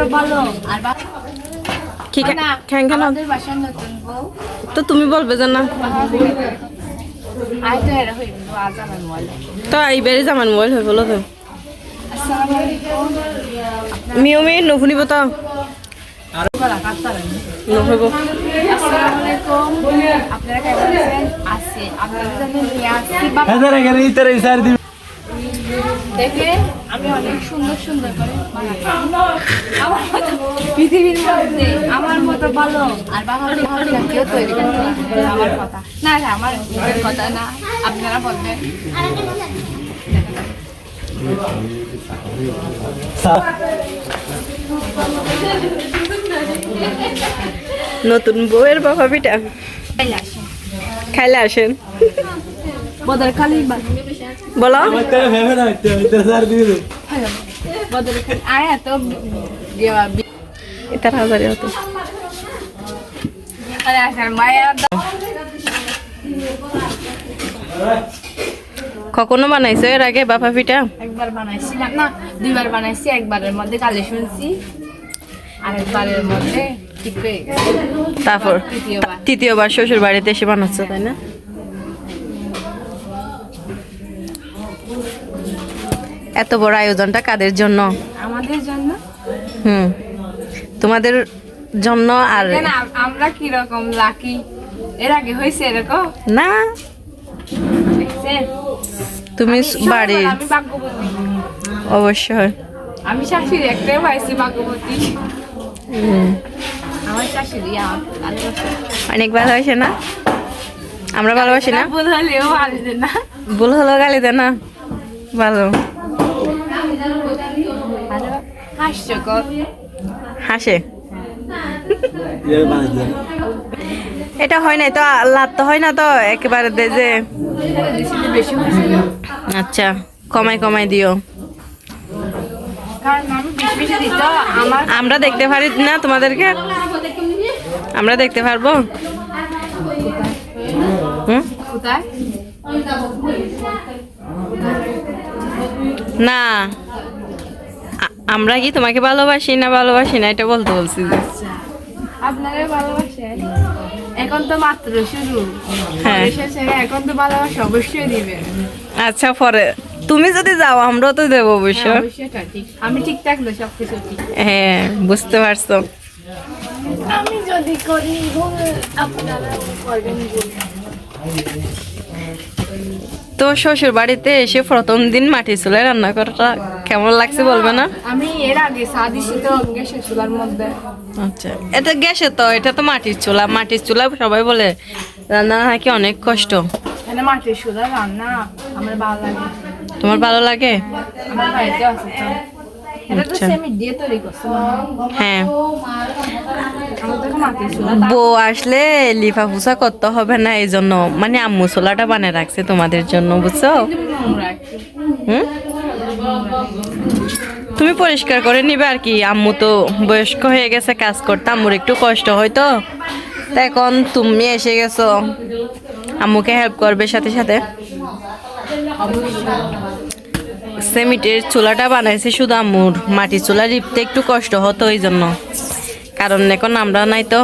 ভালো আর কি কেন আমাদের বাসার নতুন বউ তো তুমি বলবে যে না আই তো এরা হইব আজ আমার মোবাইল তো এইবারে জামান মোবাইল হয়ে বলো তো আসসালামু আলাইকুম মিউমি নুফুনিব তো আর বলা কাটারেন নহব আসসালামু আলাইকুম আপনারা কেমন আছেন আছে আপনাদের জন্য নিয়ে আসছি বাবা হাজার এখানে ইতারে ইসার দিবি দেখে আমি অনেক সুন্দর সুন্দর করে বানাচ্ছি আমার মতো পৃথিবীর মধ্যে আমার মতো ভালো আর বাঙালি ভালো কেউ তৈরি করতে পারে না। আমার কথা না না আমার নিজের কথা না আপনারা বলবেন নতুন বউয়ের বাবা পিঠা খাইলে আসেন বদর খালি বলো ইতারে ভেবে না ইতারে সার দিবি বদর খালি আয় তো দেওয়া এটা হাজারে হতো আরে আসার মায়ের কখনো বানাইছো এর আগে বাবা পিঠা একবার বানাইছি না দুইবার বানাইছি একবারের মধ্যে গালি শুনছি আরেকবারের মধ্যে ঠিক হয়ে গেছে তারপর তৃতীয়বার। তৃতীয়বার শ্বশুর বাড়িতে এসে বানাচ্ছো তাই না এত বড় আয়োজনটা কাদের জন্য আমাদের জন্য তোমাদের জন্য আর কেন আমরা কি রকম লাকি এর আগে হয়েছে এরকম না দেখছেন? তুমি আমি সবার বাড়ির আমি ভাগ্যবতী অবশ্যই আমি শাশুড়ি একটাই পাইছি ভাগ্যবতী আমার শাশুড়ি আমার ভালোবাসে অনেক ভালোবাসে না আমরা ভালোবাসি না ভুল হলেও ভালো না ভুল হলো গালি দে না ভালো আরো হাস্যকর হাসে ইয়ে বানাই দে এটা হয় নাই তো লাভ তো হয় না তো একেবারে দে যে বেশি হয়েছিল আচ্ছা কমাই কমাই দিও কারণ আমি বেশি বেশি দিত আমার আমরা দেখতে পারি না তোমাদেরকে আমরা দেখতে পারবো হুম কোথায় না আমরা কি তোমাকে ভালোবাসি না এটা বলতে বলছি যে আপনারা ভালোবাসেন এখন তো মাত্র শুরু হ্যাঁ। এসেছে এখন তো ভালোবাসা অবশ্যই দিবেন আচ্ছা পরে তুমি যদি যাও আমরাও তো দেবো অবশ্য হ্যাঁ, অবশ্যই এটা ঠিক আমি ঠিক থাকলে সবকিছু ঠিক হ্যাঁ বুঝতে পারছো আমি যদি করি ভুল আপনারা করবেন ভুল তো শ্বশুর বাড়িতে এসে প্রথম দিন মাটি চুলায় রান্না করাটা কেমন লাগছে বলবে না আমি এর আগে সাদিছি তো গ্যাসের চুলার মধ্যে আচ্ছা এটা গ্যাসে তো এটা তো মাটির চুলা সবাই বলে রান্না নাকি অনেক কষ্ট এখানে মাটির চুলা রান্না আমার ভালো লাগে তোমার ভালো লাগে আমার বাড়িতে আছে তো এটা তো আচ্ছা। সেমি দিয়ে তৈরি করছে হ্যাঁ আমাদের মাটির চুলা বউ আসলে লিফা ফুসা করতে হবে না এই জন্য মানে আম্মু ছোলাটা বানিয়ে রাখছে তোমাদের জন্য বুঝছো নোংরা একটু। হুম তুমি পরিষ্কার করে নিবে আর কি আম্মু তো বয়স্ক হয়ে গেছে কাজ করতে আম্মুর একটু কষ্ট হয় তো তা এখন তুমি এসে গেছো আম্মুকে হেল্প করবে সাথে সাথে সেমিটের চুলাটা বানাইছি শুধু আম্মুর মাটির চুলা রিপতে একটু কষ্ট হতো এই জন্য কারণ এখন আমরা নাই তো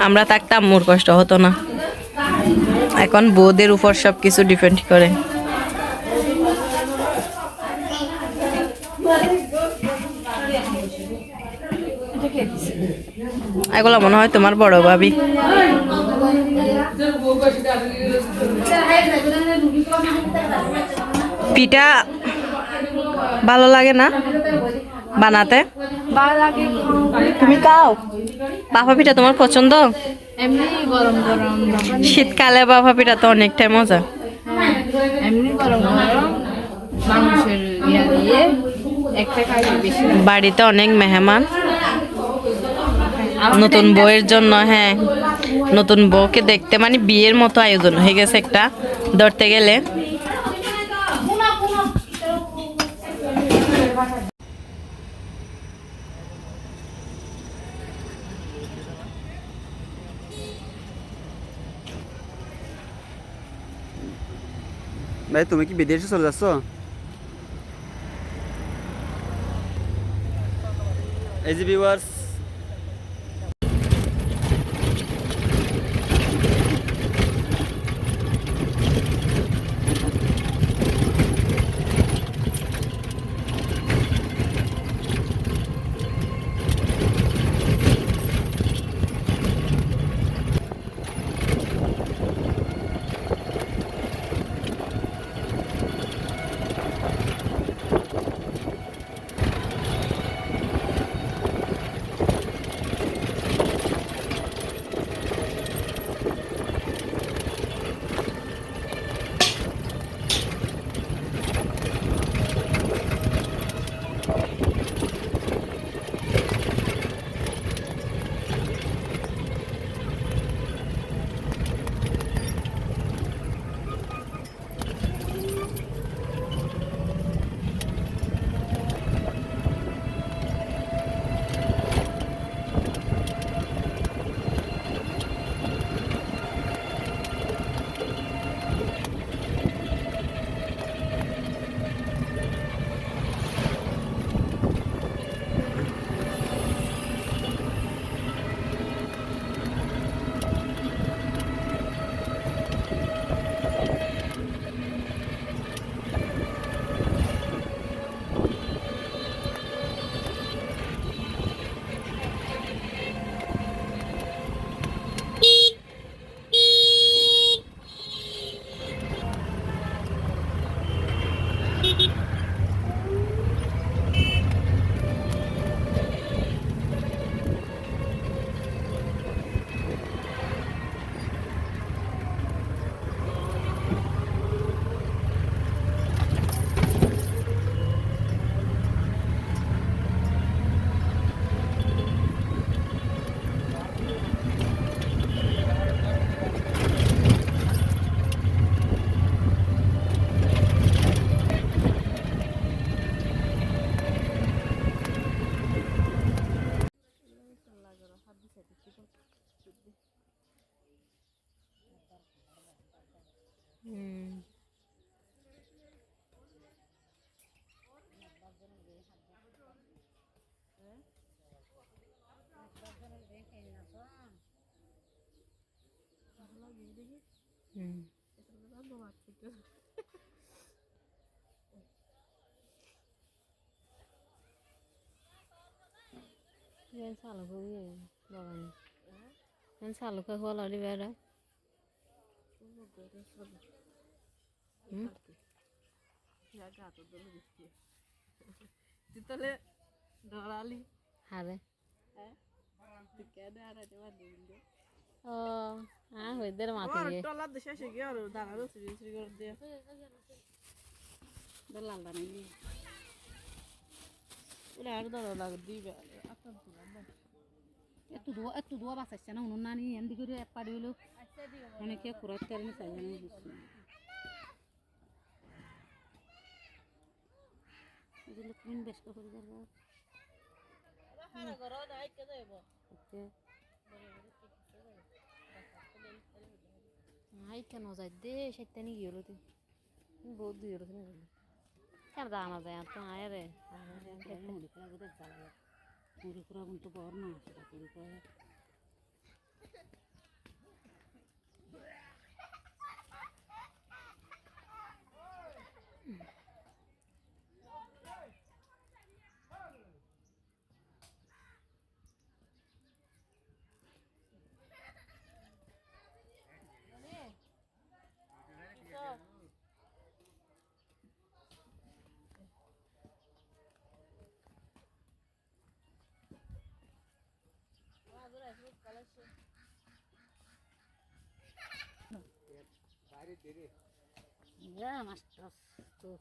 আমরা থাকতে আম্মুর কষ্ট হতো না এখন বউদের উপর সব কিছু ডিপেন্ড করে এগুলো মনে হয় তোমার বড় ভাবি পিঠা ভালো লাগে না বানাতে ভালো লাগে তুমি খাও বাফা পিঠা তোমার পছন্দ এমনি গরম গরম যখন শীতকালে বাফা পিঠা তো অনেকটাই মজা এমনি গরম গরম মাংসের ইয়া দিয়ে একটা খাইলে বেশি লাগে। বাড়িতে অনেক মেহমান আমাদের নতুন একটা- বউয়ের জন্য হ্যাঁ নতুন বউকে দেখতে মানে বিয়ের মতো আয়োজন হয়ে গেছে একটা ধরতে গেলে ভাই তুমি কি বিদেশে চলে যাচ্ছ এই যে viewers, salah gue bagan. Kan salah ke kalau di bawah. Titale dorali. Hare. Tikada ara dewa dinde. Oh, ah, weather mati ye. Tola desha shege aru dagaro sri sri kor de. Dalal dani. Ula ar dalo lag dibe. Atan tulamba. Ettu dua basa chana ununani endi gure padulu. Oneke kuratterni sayani bussu. Idile clean besh ko kori darba. Hara goro dai ke debo. Okay. Ai কেন যায় দে শয়তানি গিয়েলো তুই বহুত দূর গেলো তুমি কেন জানা যায় তো আয় রে মুড়ি করা বোধ জ্বালা মুড়ি করা কিন্তু বড় না সেটা মুড়ি করা Ya master tuh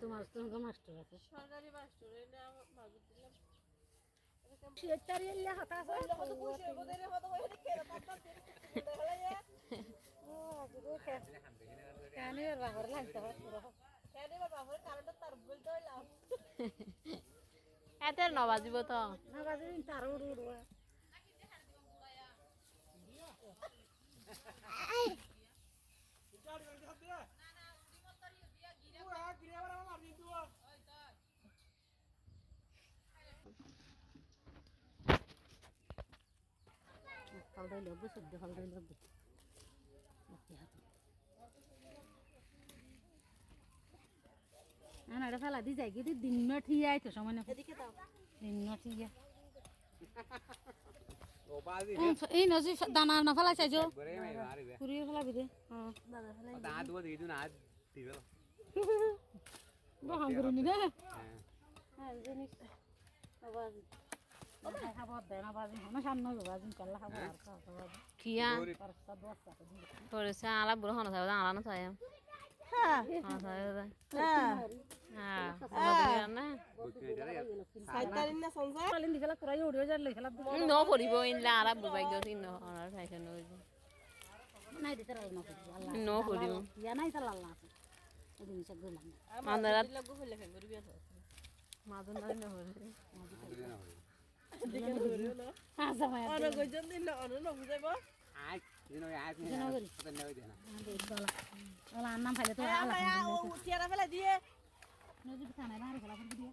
তোমার তো মাস্টার আছে সরকারি মাস্টার এটা মাগুর দিলাম সেটারি এলে হাতা আছে কত খুশি হবে রে কত কইতে কেন পাতা দেখালে ও আজকে কানে বাবার লাগতে হবে পুরো কানে বাবার কারণটা তার বলতে হইলাম এত ন বাজিব তো না বাজিব তার উড়ুয়া ফালদাই লোক সদ্য ফালদাই লোক না এটা ফেলা দি যাই কিন্তু দিন ঠিক আইতো সময় না দিন ঠিক এই নজি দানা না ফেলা চাইছো পুরিয়ে ফেলাবি দে হ্যাঁ দাদা ফেলাই দাঁত দুটো দিয়ে দিন আজ দিবে বহাম করুনি রে হ্যাঁ জিনিস আবার খাবার দেয় না বাজি না সামনে বাজি করলে খাবার আর খাবার কিয়া পারস্তা দোস্তা পড়েছে আলা বুড়ো হন সাহেব আলা না চাই হ্যাঁ হ্যাঁ সাহেব হ্যাঁ হ্যাঁ বুঝলি না কালিন দিখলা কুরাই উড়িয়ে যার লেখলা ন পড়িব ইনলা আলা বুবাই গো তিন অনার ফাইশন হইছে নাই দিতে রাই না আল্লাহ ন পড়িব ইয়া নাই তাল আল্লাহ আছে এই জিনিস গলাম মানরা লাগু হইলে ফেন করবি আছে মাদন নাই না হইছে হ্যাঁ জামাই আর কইজন দিন অন ন বুঝাইব আজ দিন আজ পতন না হইছে না ওলা নাম ফাইলে তো আল্লাহ ও উঠিয়া ফেলা দিয়ে নজি খানা না রে খেলা করে দিয়ে